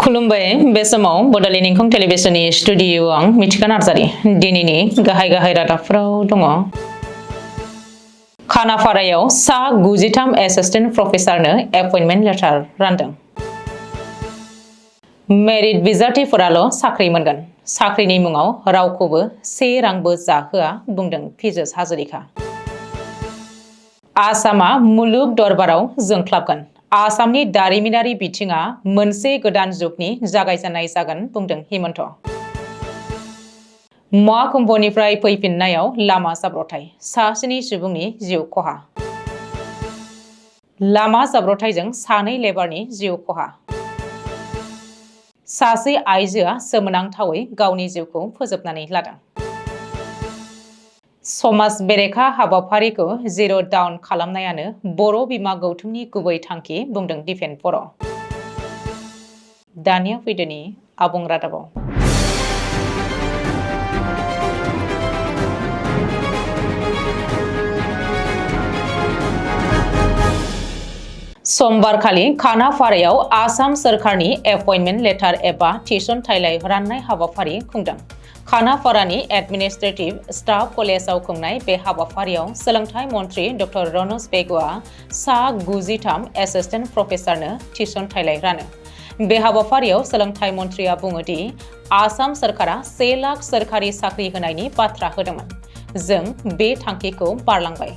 खुलुमबाय बे समाव बड'लेण्ड इंखं टेलिभिजननि स्टुडिअ आं मिथिका नार्जारि दिनैनि गाहाय रादाबफोराव दङ। खानाफारायाव सा 93 एसिस्टेन्ट प्रफेसारनो एपइन्टमेन्ट लेटार रानदों। मेरिट बिजाथिफोराल' साख्रि मोनगोन, साख्रिनि मुङाव रावखौबो से रांबो जाहोआ बुंदों पीयूष हाजरिका। आसामा मुलुग दरबाराव जोंख्लाबगोन, आसामनि दारिमिनारि बिथिङा मोनसे गोदान जुगनि जागायजेननाय जागोन बुंदों हिमन्त। महाकुम्भनिफ्राय फैफिननायाव लामा जाब्रबथाय, सासेनि सुबुंनि जिउ खहा। लामा जाब्रबथायजों सानै लेबारनि जिउ खहा। सासे आइजोआ सोमोनांथावै गावनि जिउखौ फोजोबनानै लादों। समाज बेरेखा हाबाफारिखौ जिर' डाउन खालामनायानो बर' बिमा गौथुमनि गुबै थांखि बुंदों दिपेन बर'। दानिया फैदोनि आबुं रादाबाव। समबारखालि खानाफारायाव आसाम सोरखारनि एपइन्टमेन्ट लेटार एबा थिसनथाइलाइ राननाय हाबाफारि खुंदों। खानाफारानि एडमिनिस्ट्रेटिभ स्टाफ कलेजाव खुंनाय बे हाबाफारियाव सोलोंथाइ मन्त्रि डक्टर रनज बेगुआ सा 93 एसिस्टेन्ट प्रफेसारनो थिसनथाइलाइ रानो। बे हाबाफारियाव सोलोंथाइ मन्त्रिया बुङोदि आसाम सोरखारा 1 लाख सोरखारि साख्रि होनायनि बाथ्रा होदोंमोन। जों बे थांखिखौ बारलांबाय।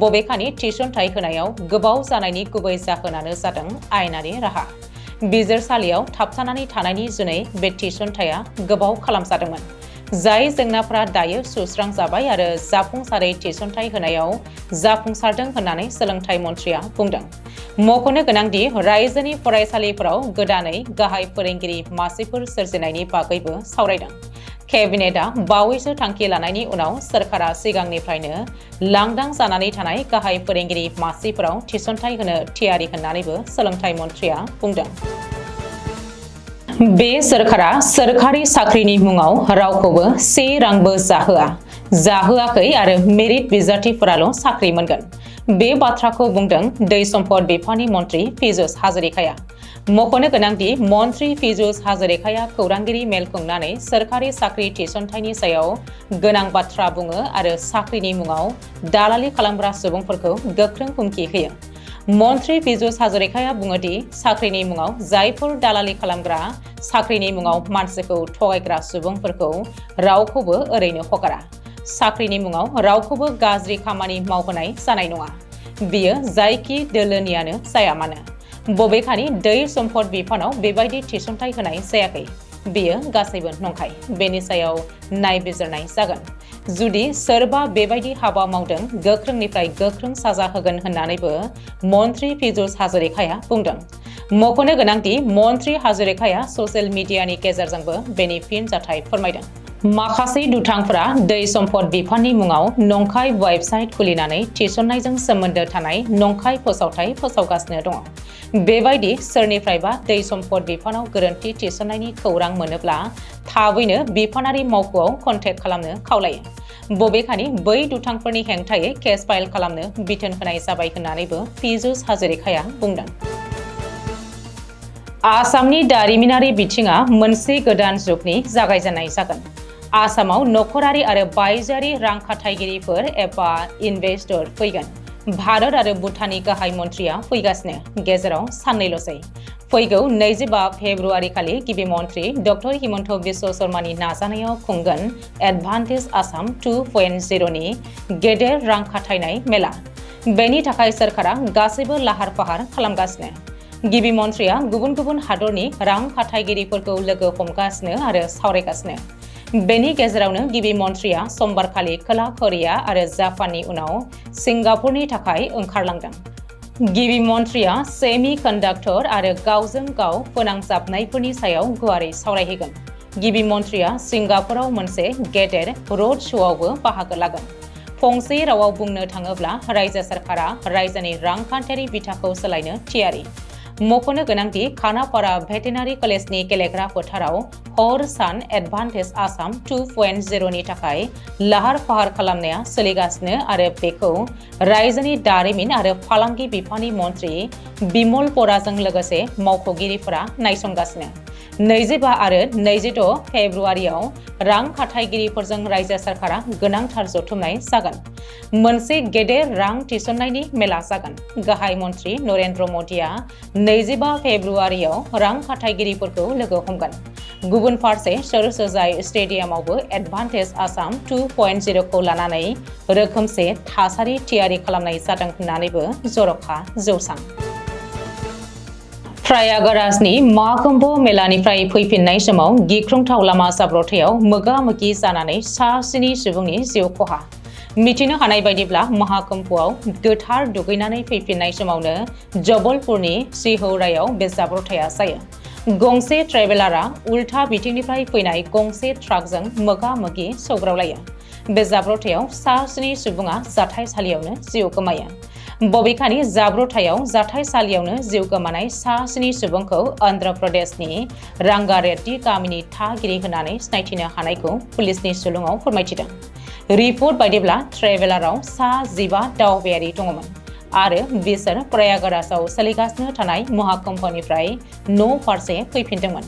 बबेखानि थिसनथाइ होनायाव गोबाव जानायनि गुबै जाहोनानो जादों आयेनारि राहा। बिजिरसालियाव थाबथानानै थानायनि जुनै बे थिसनथाइया गोबाव खालामजादोंमोन। जाय जेंनाफोरा दायो सुस्रांजाबाय आरो जाफुंसारै थिसनथाइ होनायाव जाफुंसारदों होननानै सोलोंथाइ मन्त्रिया बुंदों। मख'नो गोनांदि रायजोनि फरायसालिफोराव गोदानै गाहाय फोरोंगिरि मासिफोर सोरजिनायनि बागैबो सावरायदों। केबिनेटआ बावैसो थांखि लानायनि उनाव सोरखारा सिगांनिफ्रायनो लांदां जानानै थानाय गाहाय फोरोंगिरि मासिफोराव थिसनथाइ होनो थियारि होननानैबो सोलोंथाइ मन्त्रिया बुंदों। बे सोरखारा सोरखारि साख्रिनि मुङाव रावखौबो से रांबो जाहोआखै आरो मेरिट बिजाथिफोराल' साख्रि मोनगोन। बे बाथ्राखौ बुंदों दै सम्पद बिफाननि मन्त्रि पीयूष हाजरिकाया। मख'नो गोनांदि मन्त्रि पीयूष हाजरिकाया खौरांगिरि मेल खुंनानै सोरखारि साख्रि थिसनथाइनि सायाव गोनां बाथ्रा बुङो आरो साख्रिनि मुङाव दालालि खालामग्रा सुबुंफोरखौ गोख्रों हुमखि होयो। मन्त्रि पीयूष हाजरिकाया बुङोदि साख्रिनि मुङाव जायफोर दालालि खालामग्रा, साख्रिनि मुङाव मानसिखौ थगायग्रा सुबुंफोरखौ रावखौबो ओरैनो हगारा। साख्रिनि मुङाव रावखौबो गाज्रि खामानि मावहोनाय जानाय नङा। बियो जायखि दोलोनियानो जाया मानो। बबेखानि दै सम्पद बिफानाव बेबायदि थिसनथाइ होनाय जायाखै। बेयो गासैबो नंखाय। बेनि सायाव नायबिजिरनाय जागोन। जुदि सोरबा बेबायदि हाबा मावदों गोख्रोंनिफ्राय गोख्रों साजा होगोन होननानैबो मन्त्रि पीयूष हाजरिकाया बुंदों। मख'नो गोनांदि मन्त्रि हाजरिकाया ससियेल मिडियानि गेजेरजोंबो बेनि फिनजाथाय फोरमायदों। माखासे दुथांफोरा दै सम्पद बिफाननि मुङाव नंखाय वेबसाइट खुलिनानै थिसननायजों सोमोन्दो थानाय नंखाय फोसावथाय फोसावगासिनो दङ। बेबायदि सोरनिफ्रायबा दै सम्पद बिफानाव गोरोन्थि थिसननायनि खौरां मोनोब्ला थाबैनो बिफानारि मावख'आव कन्टेक्ट खालामनो खावलायो। बबेखानि बै दुथांफोरनि हेंथायै केस फाइल खालामनो बिथोन होनाय जाबाय होननानैबो पीयूष हाजरिकाया बुंदों। आसामनि दारिमिनारि बिथिङा मोनसे गोदान जुगनि जागायजेननाय जागोन। आसामाव नखरारि आरो बायजोआरि रां खाथायगिरिफोर एबा इनभेस्टर फैगोन। भारत आरो भुटाननि गाहाय मन्त्रिया फैगासिनो, गेजेराव साननैल'सै। फैगौ 25 फेब्रुआरि खालि गिबि मन्त्रि डक्टर हिमन्त बिश्व शर्मानि नाजानायाव खुंगोन एडभान्टेज आसाम 2.0 नि गेदेर रां खाथायनाय मेला। बेनि थाखाय सोरखारा गासैबो लाहार फाहार खालामगासिनो। गिबि मन्त्रिया गुबुन गुबुन हादरनि रां खाथायगिरिफोरखौ लोगो हमगासिनो आरो सावरायगासिनो। बेनि गेजेरावनो गिबि मन्त्रिया समबारखालि खोला करिया आरो जापाननि उनाव सिंगापुरनि थाखाय ओंखारलांदों। गिबि मन्त्रिया सेमि कन्डाक्टर आरो गावजों गाव फोनांजाबनायफोरनि सायाव गुवारै सावरायहैगोन। गिबि मन्त्रिया सिंगापुराव मोनसे गेदेर रड श'आवबो बाहागो लागोन। फंसे रावाव बुंनो थाङोब्ला रायजो सोरखारा रायजोनि रांखान्थियारि बिथाखौ सोलायनो थियारि। मख'नो गोनांदि खानाफारा भेटेनारि कलेजनि गेलेग्रा फोथाराव हर सान एडभान्टेज आसाम 2.0 नि थाखाय लाहार फाहार खालामनाया सोलिगासिनो आरो बेखौ रायजोनि दारिमिन आरो फालांगि बिफाननि मन्त्रि बिमल बराजों लोगोसे मावख'गिरिफोरा नायसंगासिनो। 25 आरो 26 फेब्रुआरियाव रां खाथायगिरिफोरजों रायजो सरकारा गोनांथार जथुमनाय जागोन। मोनसे गेदेर रां थिसननायनि मेला जागोन। गाहाय मन्त्रि नरेन्द्र मोदीआ 25 फेब्रुआरियाव रां खाथायगिरिफोरखौ लोगो हमगोन। गुबुन फारसे सरोसजाय स्टेडियामावबो एडभान्टेज आसाम 2.0 खौ लानानै रोखोमसे थासारि थियारि खालामनाय जादों होननानैबो जर'खा जौसां। प्रयागराजनि महाकुम्भ मेलानिफ्राय फैफिननाय समाव गिख्रंथाव लामा जाब्रबथायाव मोगा-मोगि जानानै 7 सुबुंनि जिउ खहा। मिथिनो हानाय बायदिब्ला महाकुम्भआव गोथार दुगैनानै फैफिननाय समावनो जबलपुरनि सिहौरायाव बे जाब्रबथाया जायो। गंसे ट्रेभेलारआ उल्था बिथिंनिफ्राय फैनाय गंसे ट्राकजों मोगा-मोगि सौग्रावलायो। बे जाब्रबथायाव 7 सुबुङा जाथायसालियावनो जिउ गोमायो। बबेखानि जाब्रबथायाव जाथायसालियावनो जिउ गोमानाय 7 सुबुंखौ अन्ध्र प्रदेशनि रांगारेड्डी गामिनि थागिरि होननानै सिनायथिनो हानायखौ पुलिसनि सुलुङाव फोरमायथिदों। रिपर्ट बायदिब्ला ट्रेभेलाराव 15 दावबायारि दङमोन आरो बिसोर प्रयागराजआव सोलिगासिनो थानाय महाकुम्भनिफ्राय न' फारसे फैफिनदोंमोन।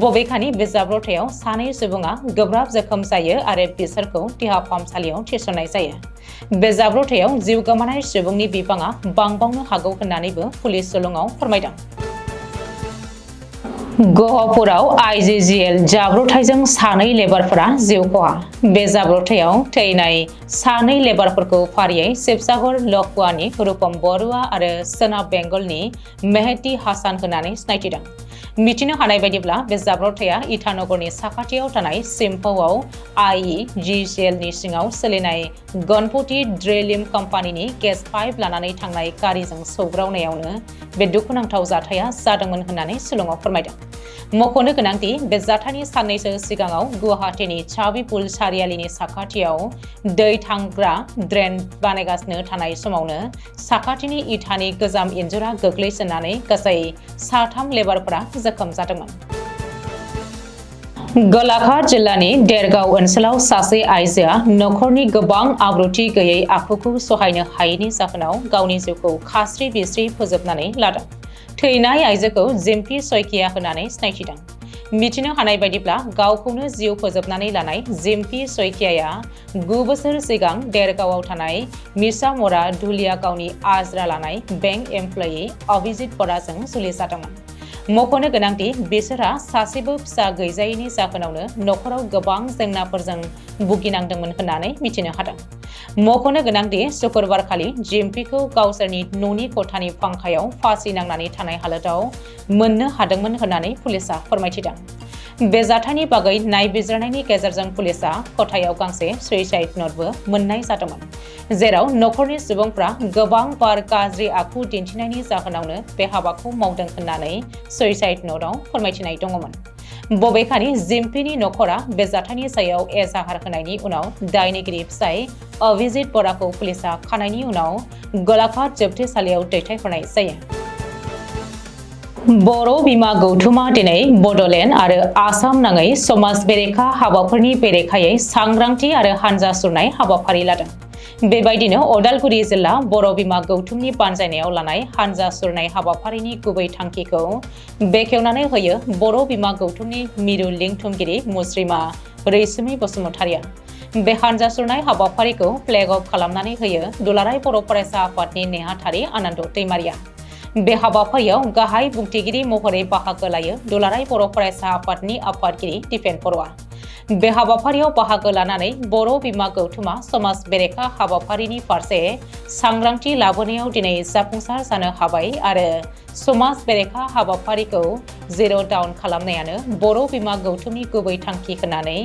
बबेखानि बे जाब्रबथायाव 2 सुबुङा गोब्राब जोखोम जायो आरो बिसोरखौ देहा फाहामसालियाव थिसननाय जायो। बे जाब्रबथायाव जिउ गोमानाय सुबुंनि बिबाङा बांबावनो हागौ होननानैबो पुलिस सुलुङाव फोरमायदों। गहपुराव IGGL जाब्रबथायजों 2 लेबारफोरा जिउ खहा। बे जाब्रबथायाव थैनाय 2 लेबारफोरखौ फारियै शिबसागर लखुवानि रुपम बरुवा आरो सोनाब बेंगलनि मेहदी हासान होननानै सिनायथिदों। मिथिनो हानाय बायदिब्ला बे जाब्रबथाया इटानगरनि साखाथियाव थानाय सिम्फौआव IGGL नि सिङाव सोलिनाय गणपति ड्रिलिं कम्पानिनि गेस पाइप लानानै थांनाय गारिजों सौग्रावनायावनो बे दुखुनांथाव जाथाया जादोंमोन होननानै सुलुङाव फोरमायदों। मख'नो गोनांदि बे जाथायनि साननैसो सिगाङाव गुवाहाटीनि चाबिपुल सारियालिनि साखाथियाव दै थांग्रा ड्रेन बानायगासिनो थानाय समावनो साखाथिनि इटानि गोजाम इन्जुरा गोग्लैसोनानै गासै 3 लेबारफोरा जोखोम जादोंमोन। गलाघाट जिल्लानि देरगाव ओनसोलाव सासे आइजोआ नखरनि गोबां आब्रुथि गैयै आखुखौ सहायनो हायैनि जाहोनाव गावनि जिउखौ खास्रि-बिस्रि फोजोबनानै लादों। थैनाय आइजोखौ जिम्पी सयकिया होननानै सिनायथिदों। मिथिनो हानाय बायदिब्ला गावखौनो जिउ फोजोबनानै लानाय जिम्पी सयकियाया 9 बोसोर सिगां देरगावआव थानाय मिसामरा धुलिया गावनि आज्रा लानाय बेंक एमप्लयि अभिजित बराजों जुलि जादोंमोन। मख'नो गोनांदि बिसोरहा सासेबो फिसा गैजायैनि जाहोनावनो नखराव गोबां जेंनाफोरजों भुगिनांदोंमोन होननानै मिथिनो हादों। मख'नो गोनांदि शुक्रबारखालि जिम्पीखौ गावसोरनि न'नि खथानि फांखायाव फासि नांनानै थानाय हालोदाव मोननो हादोंमोन होननानै पुलिसआ फोरमायथिदों। बे जाथायनि बागै नायबिजिरनायनि गेजेरजों पुलिसआ खथायाव गांसे सुइसाइड नटबो मोननाय जादोंमोन, जेराव नखरनि सुबुंफ्रा गोबां बार गाज्रि आखु दिन्थिनायनि जाहोनावनो बे हाबाखौ मावदों होननानै सुइसाइड नटआव फोरमायथिनाय दङमोन। बबेखानि जिम्पीनि नखरा बे जाथायनि सायाव एजाहार होनायनि उनाव दायनिगिरि फिसाय अभिजित बराखौ पुलिसआ खानायनि उनाव गलाघाट जोबथेसालियाव दैथायहरनाय जायो। बर' बिमा गौथुमा दिनै बड'लेण्ड आरो आसाम नाङै समाज बेरेखा हाबाफोरनि बेरेखायै सांग्रांथि आरो हानजा सुरनाय हाबाफारि लादों। बेबायदिनो अदालगुरि जिल्ला बर' बिमा गौथुमनि बानजायनायाव लानाय हानजा सुरनाय हाबाफारिनि गुबै थांखिखौ बेखेवनानै होयो बर' बिमा गौथुमनि मिरु लिंथुमगिरि मुस्रिमा रैसुमै बसुमतारिया। बे हानजा सुरनाय हाबाफारिखौ फ्लेग अफ खालामनानै होयो दुलाराय बर' फरायसा आफादनि नेहाथारि आनन्द दैमारिया। बे हाबाफारियाव गाहाय बुंथिगिरि महरै बाहागो लायो दुलाराय बर' फरायसा आफादनि आफादगिरि दिपेन बर'आ। बे हाबाफारियाव बाहागो लानानै बर' बिमा गौथुमा समाज बेरेखा हाबाफारिनि फारसे सांग्रांथि लाबोनायाव दिनै जाफुंसार जानो हाबाय आरो समाज बेरेखा हाबाफारिखौ जिर' डाउन खालामनायानो बर' बिमा गौथुमनि गुबै थांखि होननानै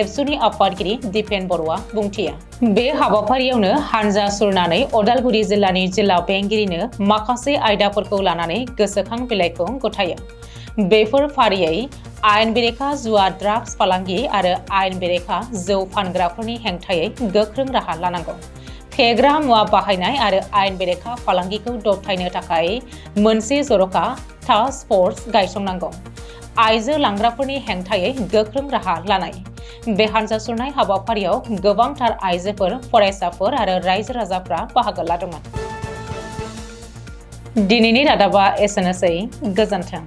एबसुनि आफादगिरि दिपेन बर'आ बुंथियो। बे हाबाफारियावनो हानजा सुरनानै अदालगुरि जिल्लानि जिल्ला बेंगिरिनो माखासे आयदाफोरखौ लानानै गोसोखां बिलाइखौ गथायो। बेफोर फारियै आयेन बेरेखा जुवा ड्राग्स फालांगि आरो आयेन बेरेखा जौ फानग्राफोरनि हेंथायै गोख्रों राहा लानांगौ, फेग्रा मुवा बाहायनाय आरो आयेन बेरेखा फालांगिखौ दबथायनो थाखाय मोनसे जर'खा टास्क फर्स गायसंनांगौ, आइजो लांग्राफोरनि हेंथायै गोख्रों राहा लानाय। बे हानजा सुरनाय हाबाफारियाव गोबांथार आइजोफोर, फरायसाफोर आरो रायजो राजाफ्रा बाहागो लादोंमोन। दिनैनि रादाबा एसेनोसै, गोजोन्थों।